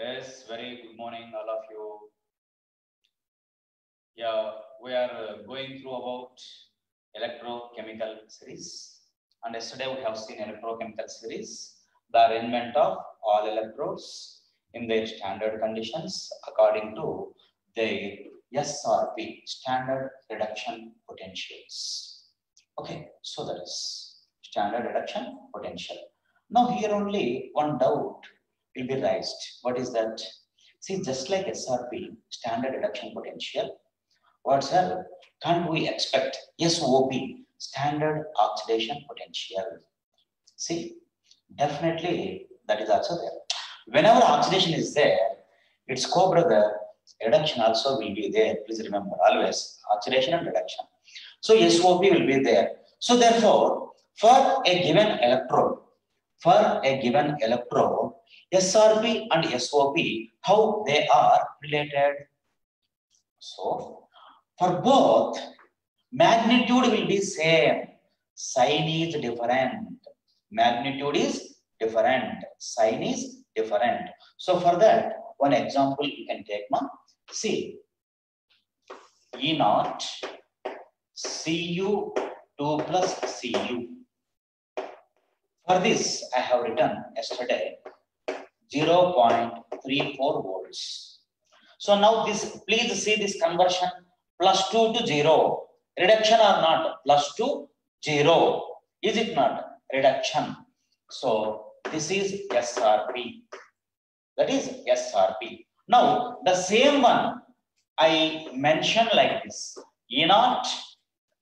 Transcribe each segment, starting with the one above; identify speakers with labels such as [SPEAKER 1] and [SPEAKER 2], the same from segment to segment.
[SPEAKER 1] Yes, very good morning, all of you. Yeah, we are going through about electrochemical series. And yesterday we have seen electrochemical series, the arrangement of all electrodes in their standard conditions according to their SRP, standard reduction potentials. Okay, so that is standard reduction potential. Now here only one doubt will be raised. What is that? See, just like SRP, standard reduction potential, what's else can't we expect SOP, standard oxidation potential? See, definitely that is also there. Whenever oxidation is there, its co-brother reduction also will be there. Please remember, always oxidation and reduction. So SOP will be there. So therefore, for a given electrode, SRP and SOP, how they are related? So for both, magnitude will be same, sign is different. Magnitude is different, sign is different. So for that, one example you can take, ma. See, E naught Cu 2 plus Cu. For this, I have written yesterday 0.34 volts. So now this, please see this conversion, plus 2 to 0. Reduction or not? Plus 2, 0. Is it not? Reduction. So this is SRP. That is SRP. Now the same one I mentioned like this. E naught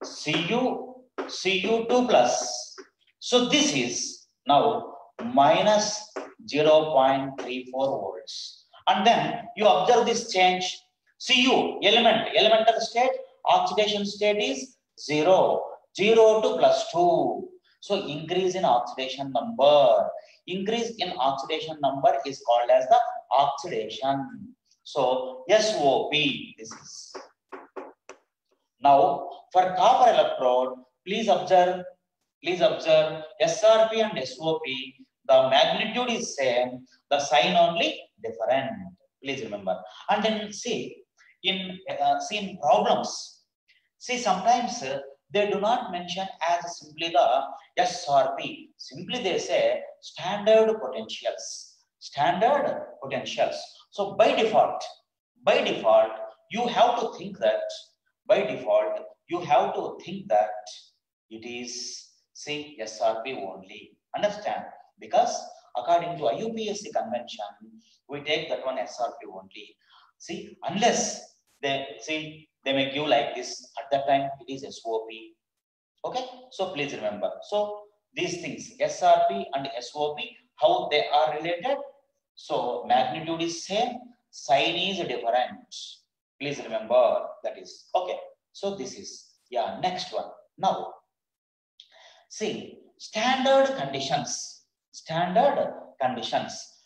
[SPEAKER 1] Cu 2 plus. So this is now minus 0.34 volts. And then you observe this change. Cu, elemental state, oxidation state is 0. 0 to plus 2. So increase in oxidation number. Increase in oxidation number is called as the oxidation. So SOP, this is. Now for copper electrode, please observe SRP and SOP, the magnitude is same, the sign only different. Please remember. And then see in problems. See, sometimes they do not mention as simply the SRP. Simply they say standard potentials. Standard potentials. So by default, you have to think that it is say SRP only. Understand? Because according to IUPAC convention, we take that one SRP only. See, unless they may give like this, at that time it is SOP. Okay, so please remember. So these things, SRP and SOP, how they are related? So magnitude is same, sign is different. Please remember that is okay. So this is next one. Now see, standard conditions.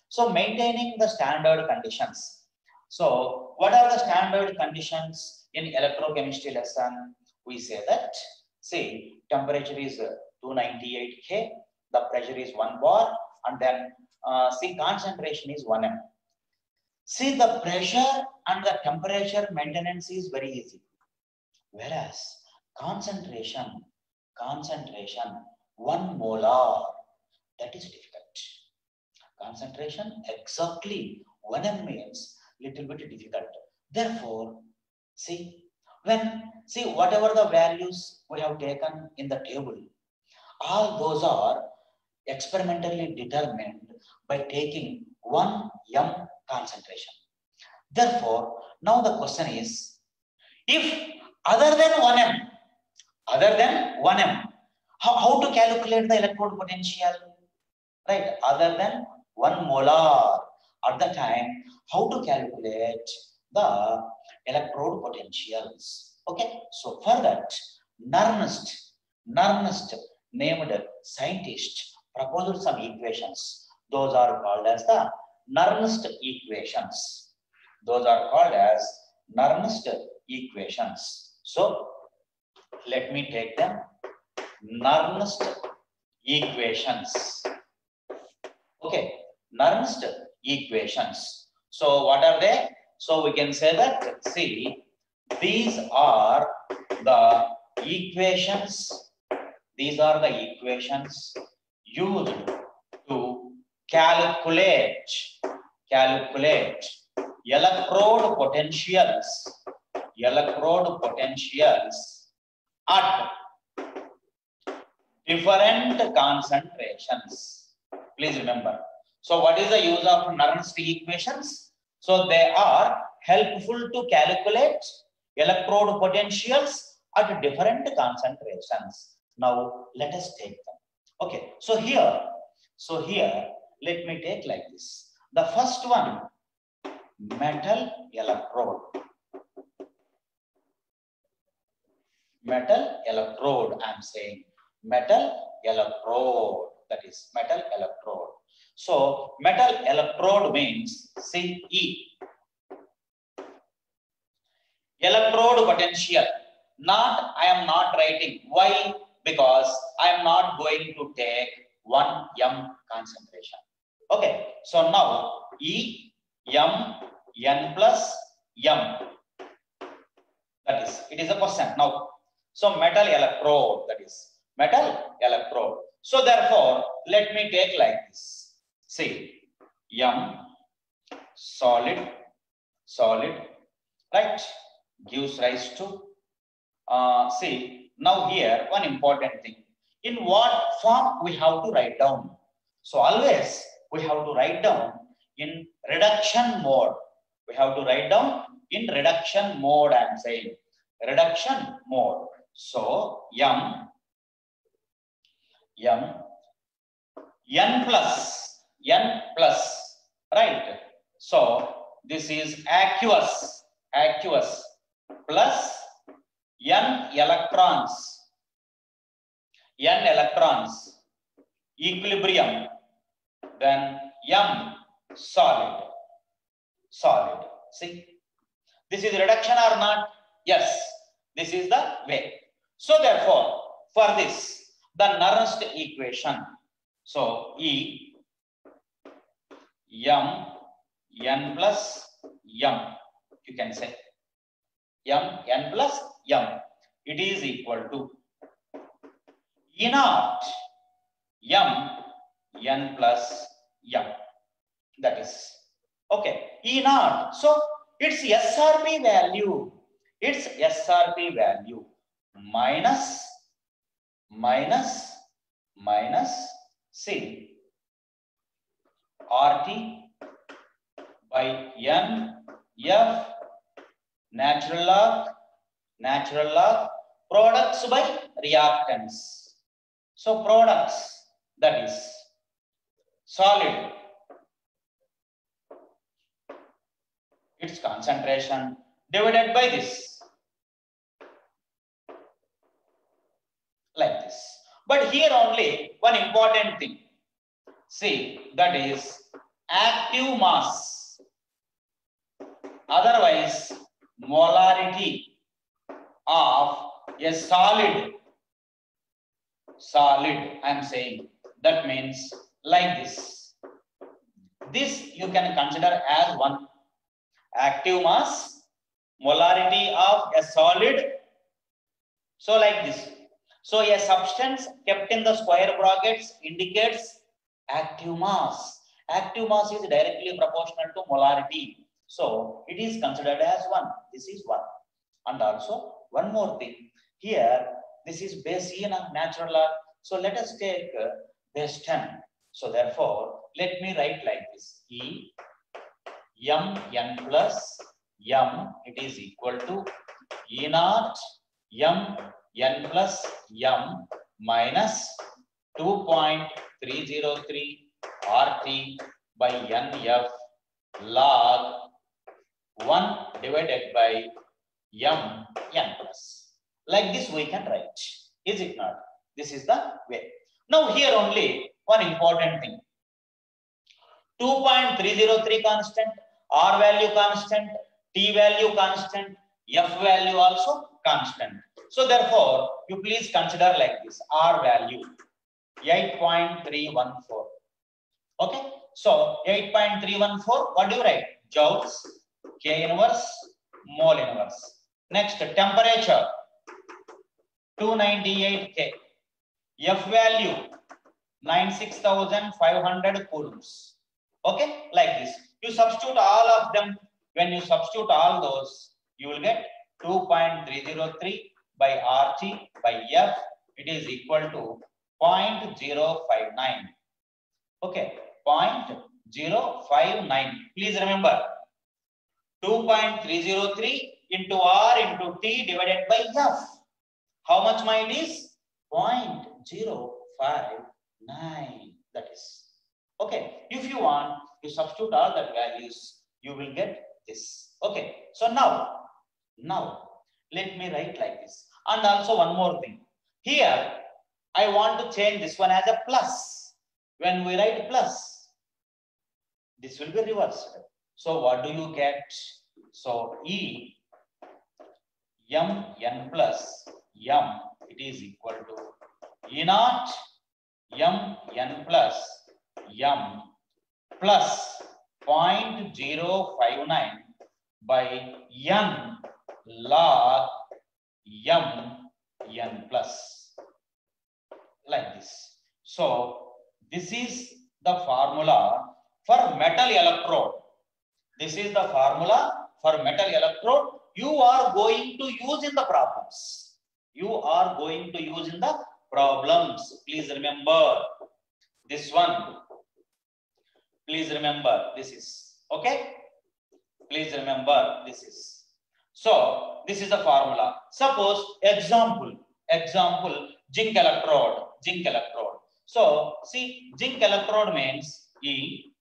[SPEAKER 1] So maintaining the standard conditions. So what are the standard conditions in electrochemistry lesson? We say that, see, temperature is 298 K, the pressure is 1 bar, and then see, concentration is 1 m. See, the pressure and the temperature maintenance is very easy. Whereas concentration, 1 molar, that is difficult. Concentration exactly 1 m means little bit difficult. Therefore, see, whatever the values we have taken in the table, all those are experimentally determined by taking 1 m concentration. Therefore, now the question is, if other than 1 m, how to calculate the electrode potential? Right, other than 1 molar at the time, how to calculate the electrode potentials? Okay, so for that, Nernst named scientist proposed some equations. Those are called as the Nernst equations. So let me take them. Nernst equations. Okay, Nernst equations. So what are they? So we can say that, see, these are the equations. These are the equations used to calculate electrode potentials at different concentrations. Please remember. So what is the use of Nernst equations? So they are helpful to calculate electrode potentials at different concentrations. Now let us take them. Okay, so here let me take like this. The first one, metal electrode. I'm saying metal electrode, that is metal electrode. So metal electrode means CE, electrode potential. I am not writing. Why? Because I am not going to take 1 m concentration. Okay, so now E m n plus m, that is, it is a question now. So metal electrode, that is metal electrode. So therefore let me take like this. See, m solid, right, gives rise to see, now here one important thing, in what form we have to write down. So always we have to write down in reduction mode. We have to write down in reduction mode. I am saying reduction mode. So m n plus, right? So this is aqueous plus n electrons, equilibrium, then m solid. See, this is reduction or not? Yes, this is the way. So therefore for this, the Nernst equation, so E m n plus m, you can say m n plus m, it is equal to E naught m n plus m, that is okay, E naught. So its SRP value, minus C RT by N F natural log products by reactants. So products, that is solid, its concentration divided by this, like this. But here only one important thing, see, that is active mass, otherwise molarity of a solid, I am saying, that means like this. This you can consider as one, active mass, molarity of a solid. So like this. So a substance kept in the square brackets indicates active mass. Active mass is directly proportional to molarity. So it is considered as one. This is one. And also one more thing. Here, this is base E and natural log. So let us take base 10. So therefore, let me write like this. E m n plus m, it is equal to E naught m n plus m minus 2.303 RT by NF log 1 divided by m n plus. Like this we can write. Is it not? This is the way. Now here only one important thing. 2.303 constant, R value constant, T value constant, F value also constant. So therefore, you please consider like this, R value 8.314. Okay, so 8.314, what do you write? joules, K inverse, mole inverse. Next, temperature 298 K. F value 96,500 coulombs. Okay, like this. You substitute all of them. When you substitute all those, you will get 2.303 by RT by F. It is equal to 0.059. Okay, 0.059. Please remember, 2.303 into R into T divided by F. How much it is? 0.059. That is. Okay, if you want to substitute all that values, you will get this. Okay, so now let me write like this. And also one more thing. Here, I want to change this one as a plus. When we write plus, this will be reversed. So what do you get? So E M N plus M, it is equal to E naught M N plus M plus 0.059 by N log M N plus, like this. So this is the formula for metal electrode. This is the formula for metal electrode you are going to use in the problems. You are going to use in the problems. Please remember this one. Please remember this is. Okay? Please remember this is. So this is the formula. Suppose example, zinc electrode. So see, zinc electrode means E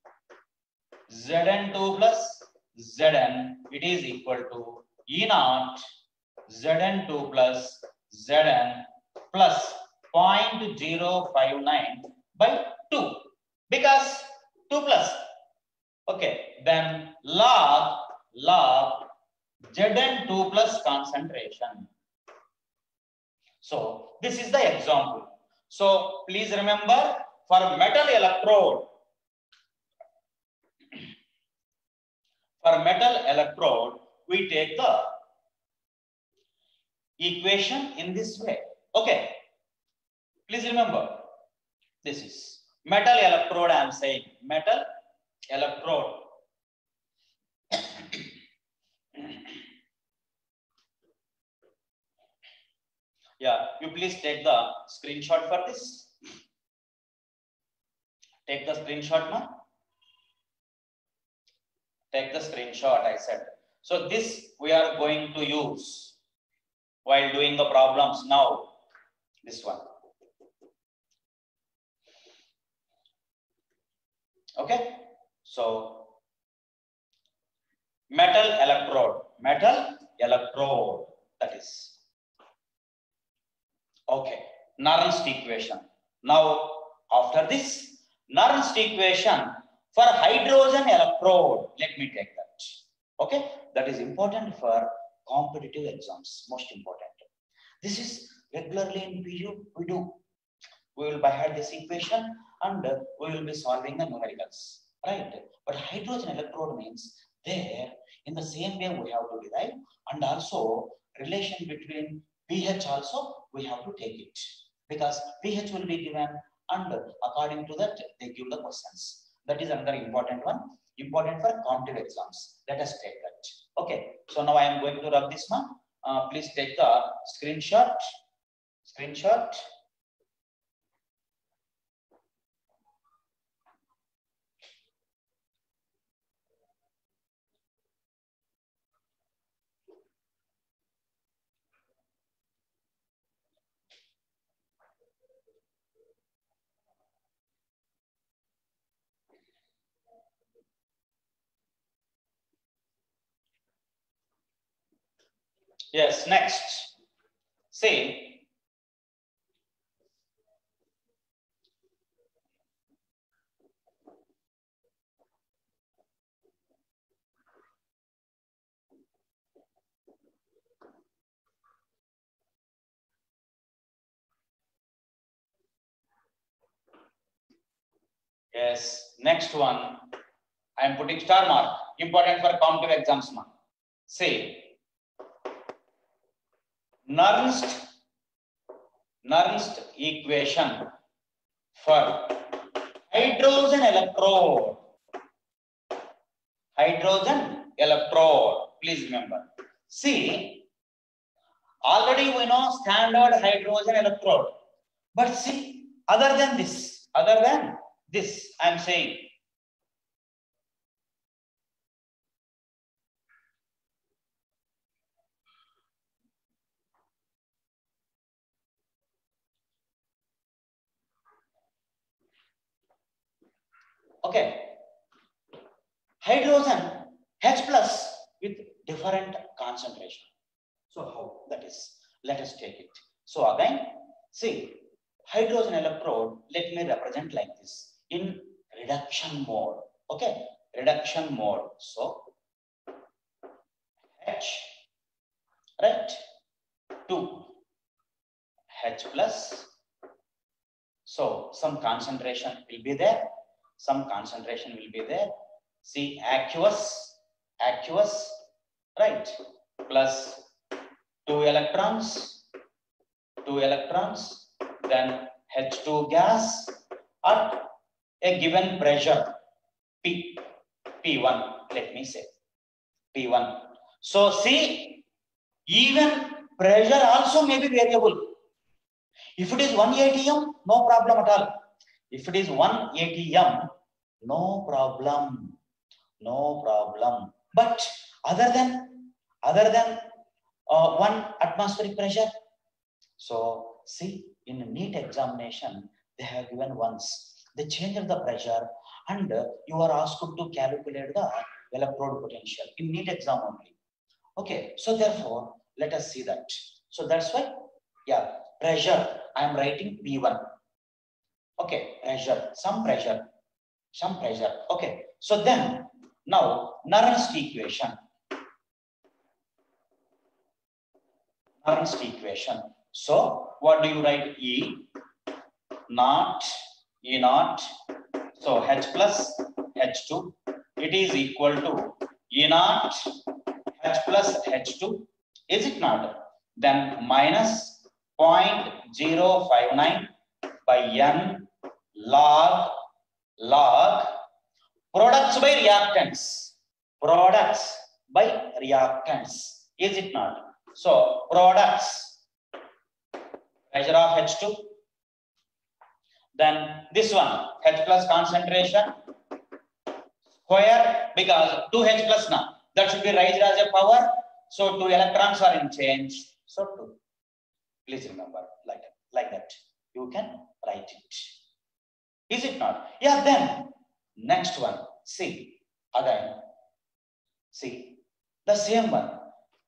[SPEAKER 1] Zn2 plus Zn, it is equal to E naught Zn2 plus Zn plus 0.059 by 2, because 2 plus. Okay, then log Zn2 plus concentration. So this is the example. So please remember, for metal electrode, we take the equation in this way. Okay, please remember, this is metal electrode. I am saying metal electrode. Yeah, you please take the screenshot for this. Take the screenshot now. Take the screenshot, I said. So this we are going to use while doing the problems now. This one. Okay. So metal electrode, that is. Okay, Nernst equation. Now, after this, Nernst equation for hydrogen electrode, let me take that. Okay, that is important for competitive exams, most important. This is regularly in PU we do. We will by heart this equation and we will be solving the numericals, right? But hydrogen electrode means there in the same way we have to derive, and also relation between pH also we have to take it, because pH will be given and according to that they give the questions. That is another important one, important for competitive exams. Let us take that. Okay, so now I am going to rub this one. Please take the screenshot. Yes, next. Say, yes, next one. I am putting star mark. Important for competitive exams. See, Nernst equation for hydrogen electrode. Hydrogen electrode. Please remember. See, already we know standard hydrogen electrode. But see, other than this, I am saying. Okay. Hydrogen H plus with different concentration. So how that is? Let us take it. So again, see, hydrogen electrode, let me represent like this in reduction mode. Okay, reduction mode. So H, right, 2 H plus. So some concentration will be there. Some concentration will be there. See, aqueous, right, plus 2 electrons, then H2 gas at a given pressure P1, let me say P1. So see, even pressure also may be variable. If it is 1 atm, no problem at all. If it is 1 atm, no problem. But other than 1 atmospheric pressure. So see, in a NEET examination, they have given once. They changed the pressure and you are asked to calculate the electrode potential in NEET exam only. Okay, so therefore, let us see that. So that's why, yeah, pressure, I am writing P1. Okay, pressure, some pressure. Okay, so then, now, Nernst equation. So, what do you write? E naught. So, H plus H2. It is equal to E naught H plus H2. Is it not? Then minus 0.059 by N log products by reactants. Is it not? So products, pressure of H2. Then this one, H plus concentration square, because 2H plus now, that should be raised as a power. So 2 electrons are in change. So 2. Please remember like that. You can write it. Is it not? Yeah, then next one. See, again. See, the same one.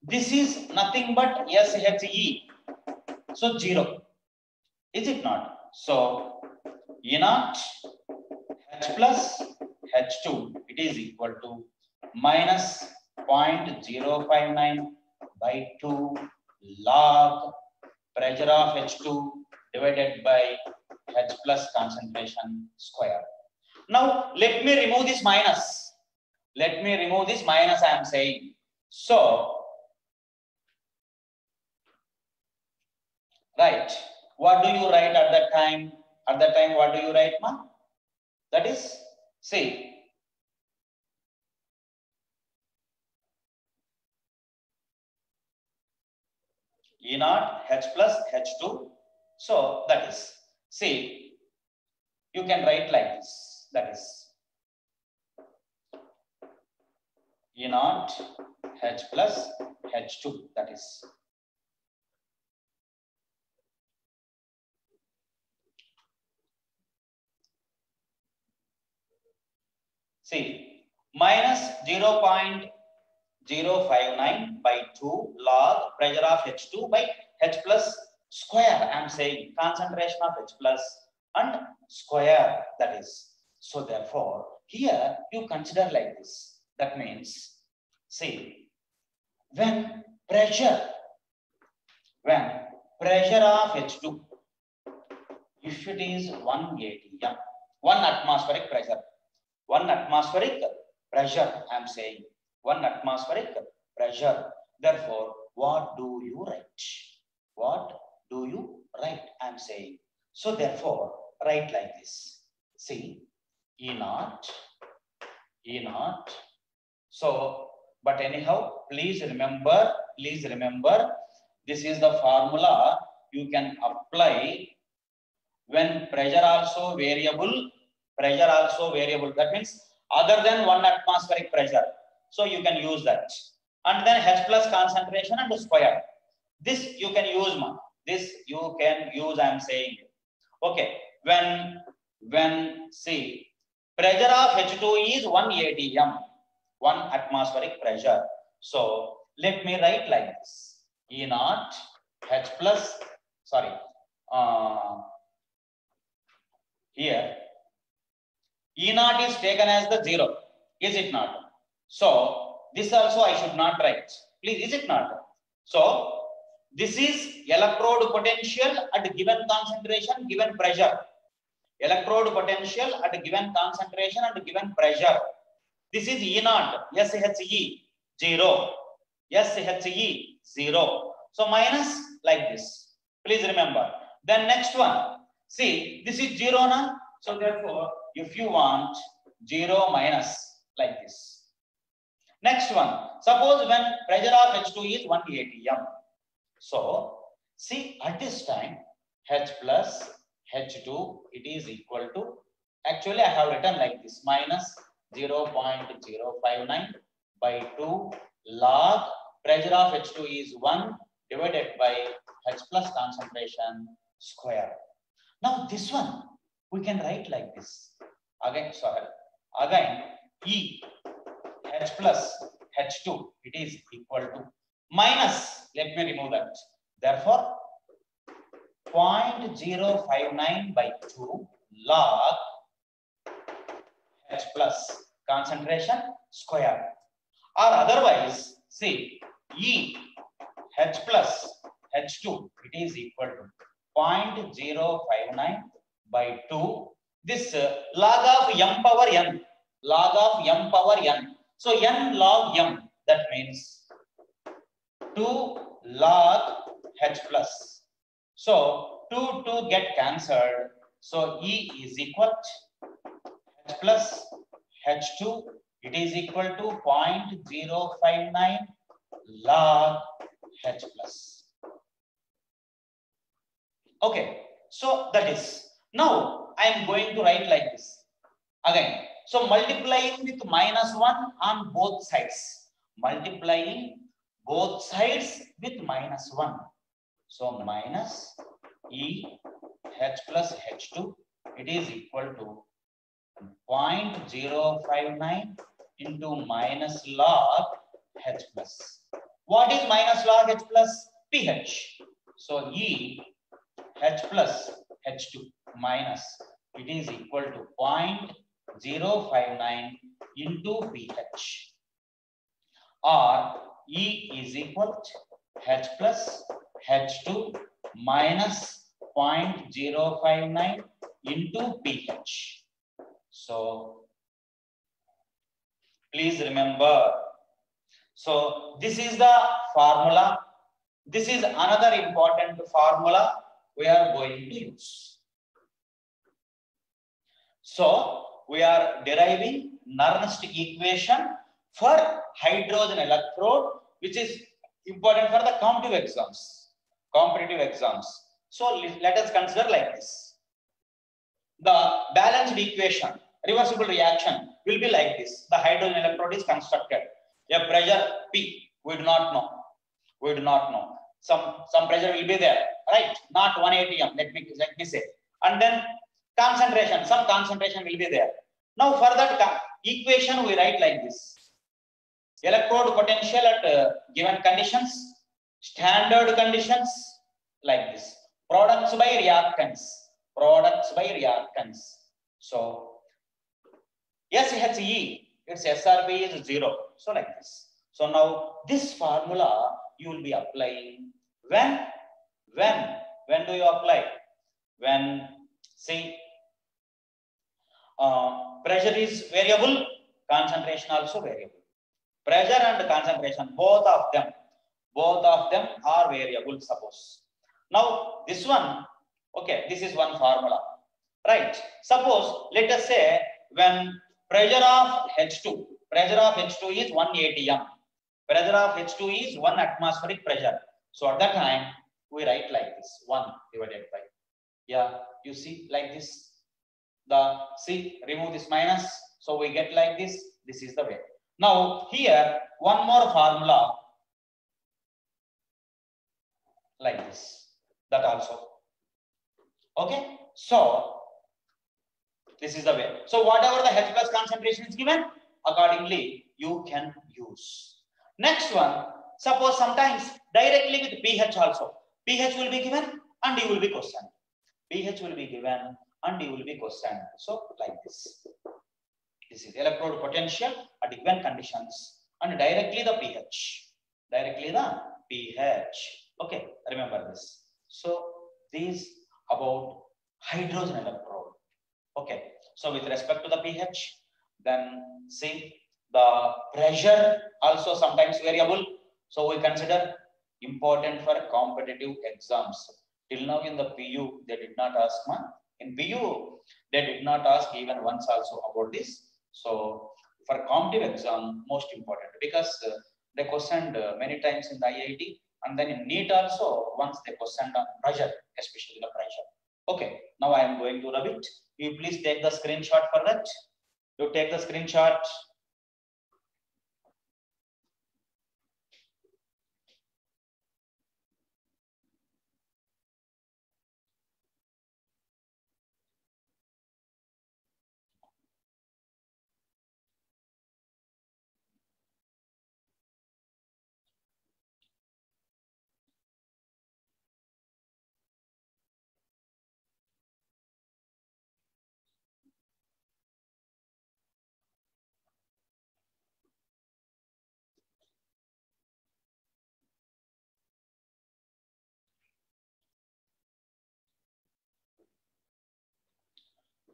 [SPEAKER 1] This is nothing but SHE. So 0. Is it not? So E naught H plus H2, it is equal to minus 0.059 by 2 log pressure of H2 divided by H plus concentration square. Now, let me remove this minus. I am saying. So, right. What do you write at that time? At that time, what do you write, ma? That is, see. E naught H plus H2. So, that is, see, you can write like this. That is, E naught H plus H2. That is. See, minus 0.059 by 2 log pressure of H2 by H plus square. I am saying concentration of H plus and square, that is. So therefore, here you consider like this. That means, see, when pressure of H2, if it is 1 atm, 1 atmospheric pressure, 1 atmospheric pressure, I am saying 1 atmospheric pressure. Therefore, what do you write? What do you write? I am saying. So therefore, write like this. See, E naught. So, but anyhow, please remember, this is the formula you can apply when pressure also variable. That means other than 1 atmospheric pressure. So you can use that. And then H plus concentration and square. This you can use, I am saying. Okay, when see, pressure of H2 is 1 atm, 1 atmospheric pressure. So let me write like this. E naught H plus, sorry, here E naught is taken as the 0, is it not? So this also I should not write, please, is it not? So this is electrode potential at given concentration, given pressure. Electrode potential at given concentration and given pressure. This is E naught, SHE 0, SHE 0. So minus like this. Please remember. Then next one. See, this is 0 now. So therefore, if you want 0 minus like this. Next one. Suppose when pressure of H2 is 1 atm. So see, at this time H plus H2, it is equal to, actually I have written like this, minus 0.059 by 2 log pressure of H2 is 1 divided by H plus concentration square. Now this one we can write like this. Again E H plus H2, it is equal to minus, let me remove that. Therefore 0.059 by 2 log H plus concentration square. Or otherwise, see, E H plus H2, it is equal to 0.059 by 2. This log of m power n. So n log m, that means 2 log H plus. So 2 get cancelled. So E is equal to H plus H2. It is equal to 0.059 log H plus. Okay. So that is. Now I am going to write like this. Again. So multiplying with -1 on both sides. Multiplying both sides with -1. So minus E H plus H2, it is equal to 0.059 into minus log H plus. What is minus log H plus? pH. So E H plus H2 minus, it is equal to 0.059 into pH. Or E is equal to H plus H2 minus 0.059 into pH. So please remember. So this is the formula. This is another important formula we are going to use. So we are deriving Nernst equation for hydrogen electrode, which is important for the competitive exams. So let us consider like this. The balanced equation, reversible reaction will be like this. The hydrogen electrode is constructed. A pressure P, we do not know. Some pressure will be there, right? Not 1 atm, let me say. And then concentration, some concentration will be there. Now for that equation we write like this. Electrode potential at given conditions, standard conditions, like this. Products by reactants. So SHE, its SRB is 0. So like this. So now this formula you will be applying when do you apply? When, see, pressure is variable, concentration also variable. Pressure and concentration, both of them are variable, suppose. Now this one, okay, this is one formula, right? Suppose, let us say when pressure of H2 is 1 atm, pressure of H2 is 1 atmospheric pressure. So at that time, we write like this, 1 divided by, yeah, you see like this, remove this minus, so we get like this, this is the way. Now here, one more formula, like this, that also, okay? So this is the way. So whatever the H plus concentration is given, accordingly you can use. Next one, suppose sometimes directly with pH also, pH will be given and you will be questioned. pH will be given and you will be questioned. So like this. This is electrode potential at given conditions and directly the pH. Directly the pH. Okay, remember this. So these about hydrogen electrode. Okay, so with respect to the pH, then see the pressure also sometimes variable. So we consider important for competitive exams. Till now in the PU, they did not ask one. In PU, they did not ask even once also about this. So for competitive exam, most important, because they questioned many times in the IIT, and then in NEET also, once they questioned on pressure, especially the pressure. Okay, now I am going to rub it. You please take the screenshot for that. You take the screenshot.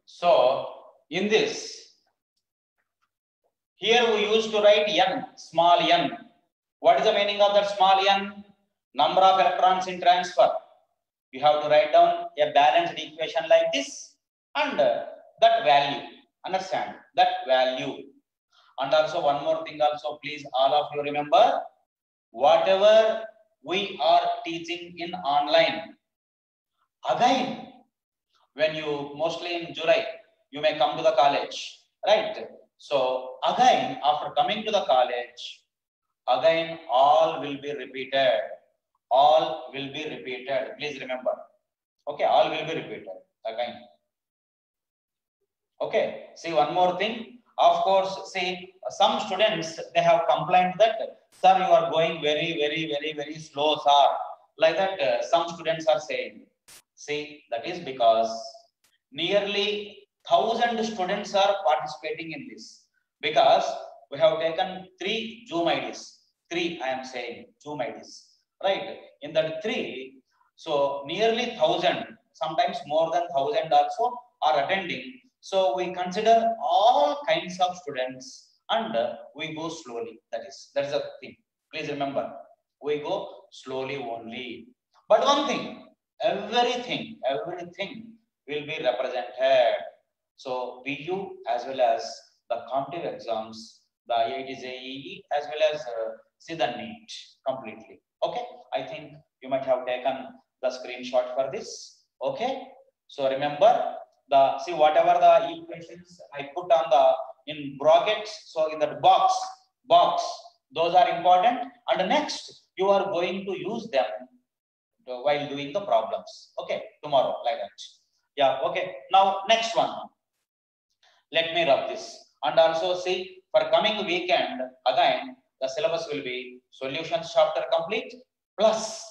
[SPEAKER 1] So in this, here we used to write n, small n. What is the meaning of that small n? Number of electrons in transfer. You have to write down a balanced equation like this and that value. Understand that value. And also one more thing also, please all of you remember, whatever we are teaching in online, again, when you mostly in July, you may come to the college, right? So again, after coming to the college, again, all will be repeated. All will be repeated. Please remember. Okay, all will be repeated again. Okay, see one more thing. Of course, see some students, they have complained that, sir, you are going very slow, sir. Like that, some students are saying. See, that is because nearly 1,000 students are participating in this. Because we have taken 3 Zoom IDs. 3, I am saying, Zoom IDs. Right? In that 3, so nearly 1,000, sometimes more than 1,000 also are attending. So we consider all kinds of students and we go slowly. That is the thing. Please remember, we go slowly only. But one thing, everything will be represented. So PU as well as the competitive exams, the IIT JEE as well as see the NEET completely. Okay, I think you might have taken the screenshot for this. Okay, so remember the, see whatever the equations I put on the in brackets, so in that box, those are important. And next you are going to use them while doing the problems. Okay, tomorrow, like that. Yeah, okay. Now next one. Let me rub this. And also see, for coming weekend, again, the syllabus will be solutions chapter complete plus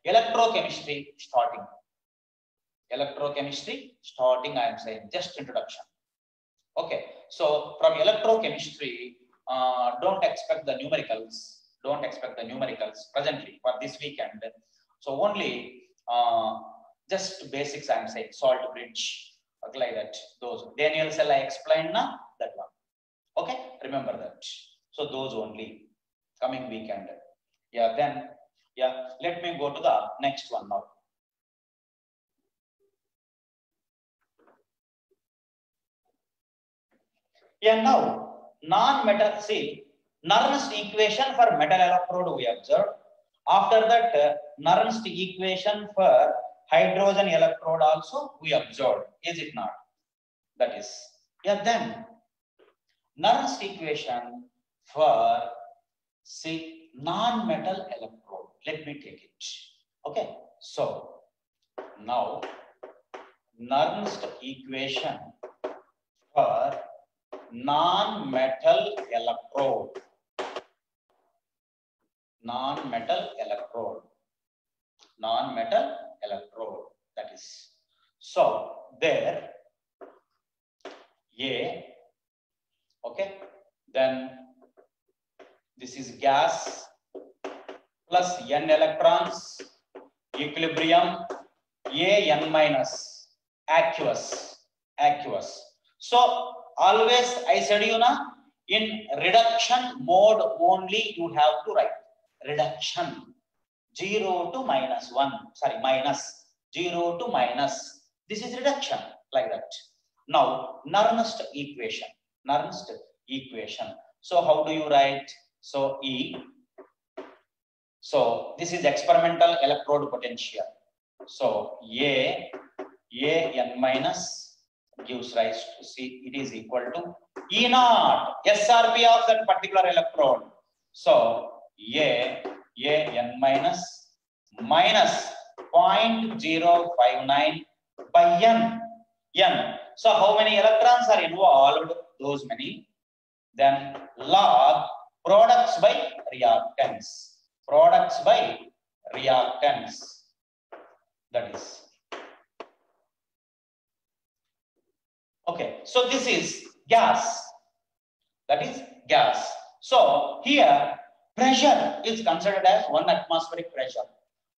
[SPEAKER 1] electrochemistry starting. Electrochemistry starting, I am saying, just introduction. Okay, so from electrochemistry, don't expect the numericals. Don't expect the numericals presently for this weekend. So only just basics, I am saying, salt bridge Okay, like that. Those Daniel cell I explained now, that one. Okay, remember that. So those only coming weekend. Yeah, then yeah, let me go to the next one now. Yeah, now non-metal, see, Nernst equation for metal electrode we observed. After that, Nernst equation for hydrogen electrode also we observed. Is it not? That is, yeah, then Nernst equation for, see, non-metal electrode. Let me take it. Okay, so now Nernst equation for non-metal electrode. Non-metal electrode. Non-metal electrode. That is. So there A. Okay. Then this is gas plus N electrons, equilibrium, A N minus, aqueous. Aqueous. So always I said you know, in reduction mode only you have to write reduction 0 to minus 1, sorry, minus 0 to minus. This is reduction like that. Now Nernst equation. Nernst equation. So how do you write? So E. So this is experimental electrode potential. So A N minus gives rise to, see, it is equal to E naught, SRP of that particular electrode. So A N minus minus 0.059 by N. So how many electrons are involved? Those many. Then log products by reactants. Products by reactants. That is. Okay, so this is gas. That is gas. So here pressure is considered as 1 atmospheric pressure.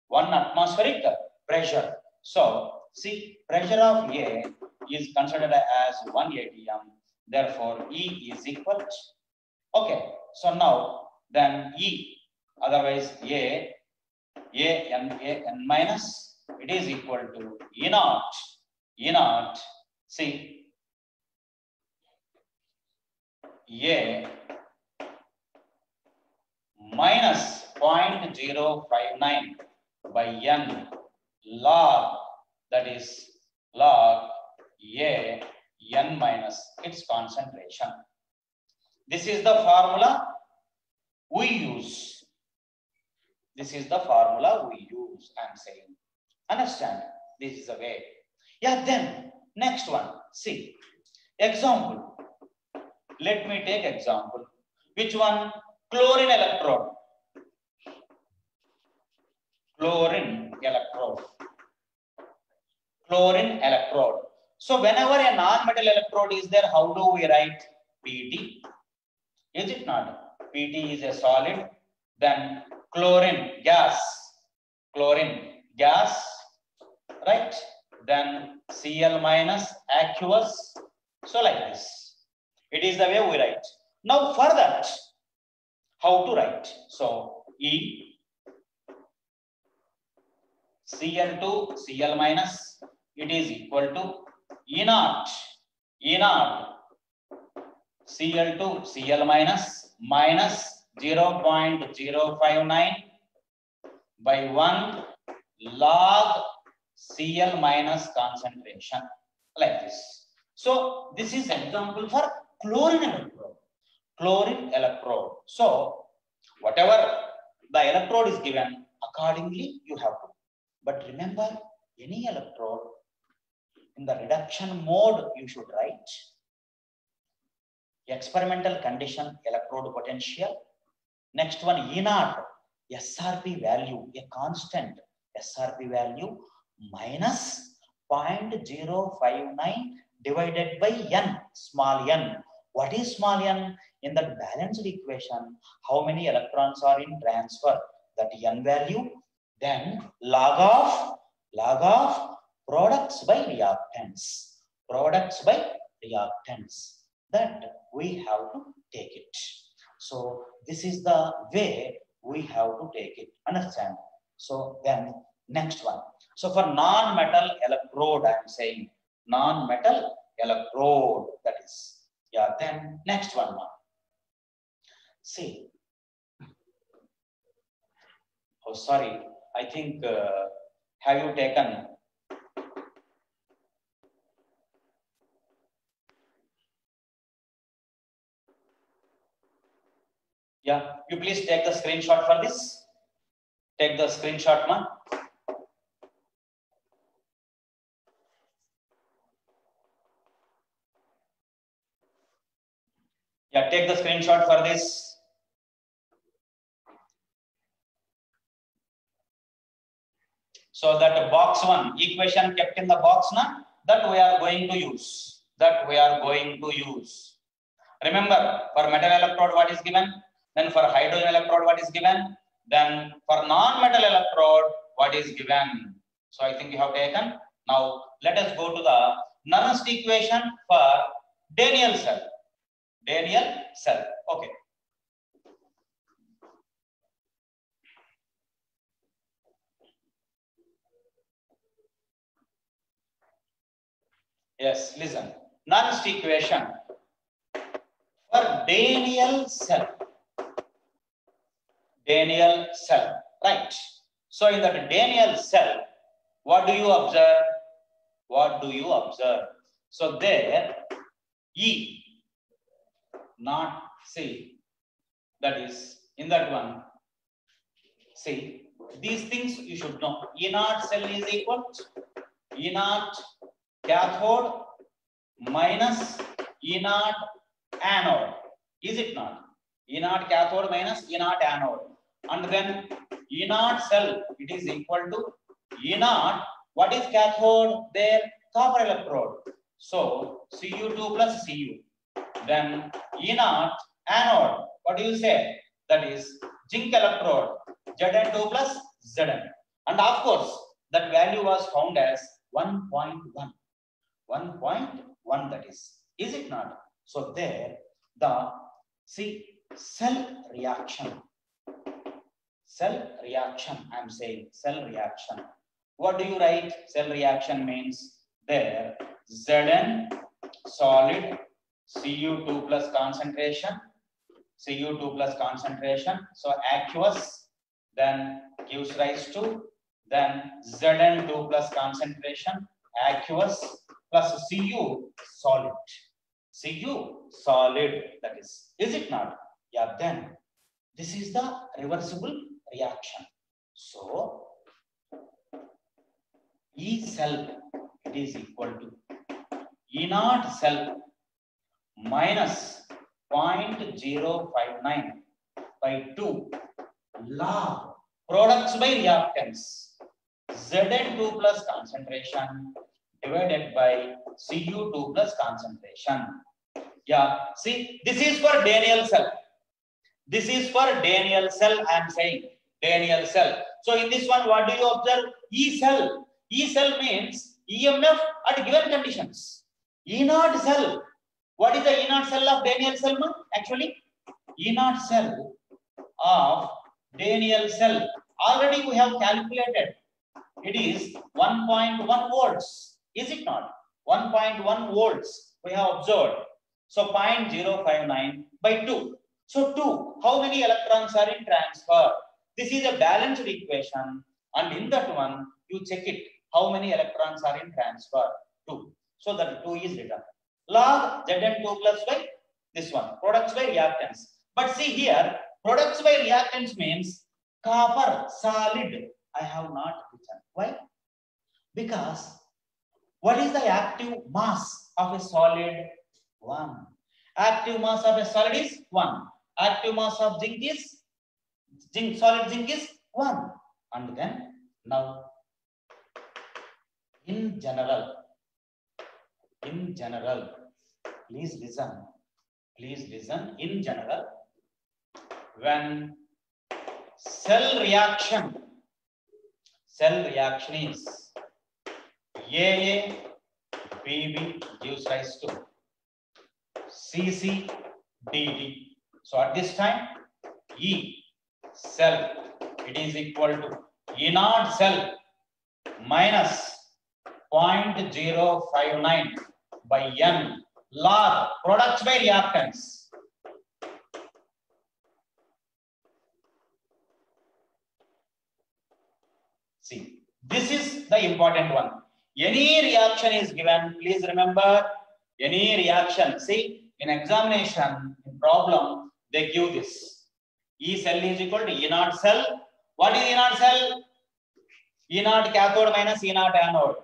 [SPEAKER 1] 1 atmospheric pressure. So see, pressure of A is considered as 1 atm. Therefore, E is equal to, okay. So now then E, otherwise A N minus, it is equal to E naught. E naught. See, A minus 0.059 by N log, that is log A N minus its concentration. This is the formula we use. This is the formula we use, I am saying. Understand? This is the way. Yeah, then next one. See, example. Let me take example. Which one? Chlorine electrode. Chlorine electrode. Chlorine electrode. So whenever a non-metal electrode is there, how do we write? Pt. Is it not? Pt is a solid. Then chlorine gas. Chlorine gas. Right? Then Cl minus aqueous. So like this. It is the way we write. Now for that, how to write? So E Cl2 Cl minus, it is equal to E naught Cl2 Cl minus minus 0.059 by 1 log Cl minus concentration, like this. So this is example for chlorine electrode. Chlorine electrode. So whatever the electrode is given, accordingly you have to. But remember, any electrode in the reduction mode you should write experimental condition electrode potential. Next one, E naught, SRP value, a constant SRP value minus 0.059 divided by N, small n. What is small n? In that balanced equation, how many electrons are in transfer? That N value. Then log of products by reactants. products by reactants. That we have to take it. So this is the way we have to take it. Understand? So then next one. So for non-metal electrode, I am saying non-metal electrode, that is. Yeah, then next one now. See. Oh, sorry. I think, have you taken? Yeah, you please take the screenshot for this. Take the screenshot, man. Yeah, take the screenshot for this. So that box one, equation kept in the box, na, that we are going to use. That we are going to use. Remember, for metal electrode, what is given? Then for hydrogen electrode, what is given? Then for non-metal electrode, what is given? So I think you have taken. Now let us go to the Nernst equation for Daniell cell. Daniell cell. Okay. Yes, listen. Nernst equation for Daniell cell. Daniell cell, right? So in that Daniell cell, what do you observe? What do you observe? So there, E, not C, that is in that one. See, these things you should know. E naught cell is equal to E naught cathode minus E naught anode. Is it not? E naught cathode minus E naught anode. And then E naught cell, it is equal to E naught. What is cathode? There, copper electrode. So Cu2 plus Cu. Then E naught anode. What do you say? That is zinc electrode. Zn2 plus Zn. And of course, that value was found as 1.1. 1.1, that is. Is it not? So there, the cell reaction. Cell reaction, I am saying cell reaction. What do you write? Cell reaction means there Zn solid Cu2 plus concentration. Cu2 plus concentration. So aqueous then gives rise to then Zn2 plus concentration, aqueous plus Cu solid. Cu solid, that is. Is it not? Yeah, then this is the reversible reaction. So E cell, it is equal to E naught cell minus 0.059 by 2 log products by reactants Zn2 plus concentration divided by Cu2 plus concentration. Yeah, see, this is for Daniell cell. This is for Daniell cell, I am saying Daniell cell. So in this one, what do you observe? E cell. E cell means EMF at given conditions. E naught cell. What is the E naught cell of Daniell cell? Actually, E naught cell of Daniell cell. Already we have calculated. It is 1.1 volts. Is it not? 1.1 volts we have observed. So 0.059 by 2. So 2, how many electrons are in transfer? This is a balanced equation, and in that one, you check it. How many electrons are in transfer? 2. So that 2 is written. Log Zn2 plus by this one, products by reactants. But see here, products by reactants means copper solid. I have not written. Why? Because what is the active mass of a solid? 1. Active mass of a solid is 1. Active mass of zinc is solid zinc is 1. And then now in general, please listen, in general, when cell reaction is AA PB gives rise to CC dt. So at this time, E cell, it is equal to E naught cell minus 0.059 by N log products by reactants. See, this is the important one. Any reaction is given, please remember, any reaction. See, in examination, in problem, they give this. E cell is equal to E naught cell. What is E naught cell? E naught cathode minus E naught anode.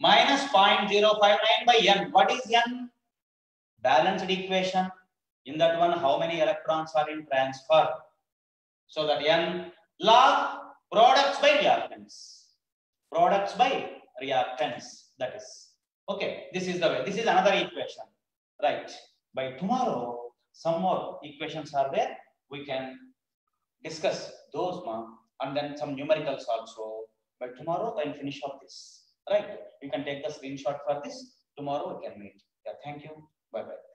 [SPEAKER 1] Minus 0.059 by N. What is N? Balanced equation. In that one, how many electrons are in transfer? So that N log products by reactants. Products by reactants. That is. Okay. This is the way. This is another equation. Right. By tomorrow, some more equations are there. We can discuss those, and then some numericals also. By tomorrow, then finish up this. Right. You can take the screenshot for this. Tomorrow we can meet. Yeah. Thank you. Bye bye.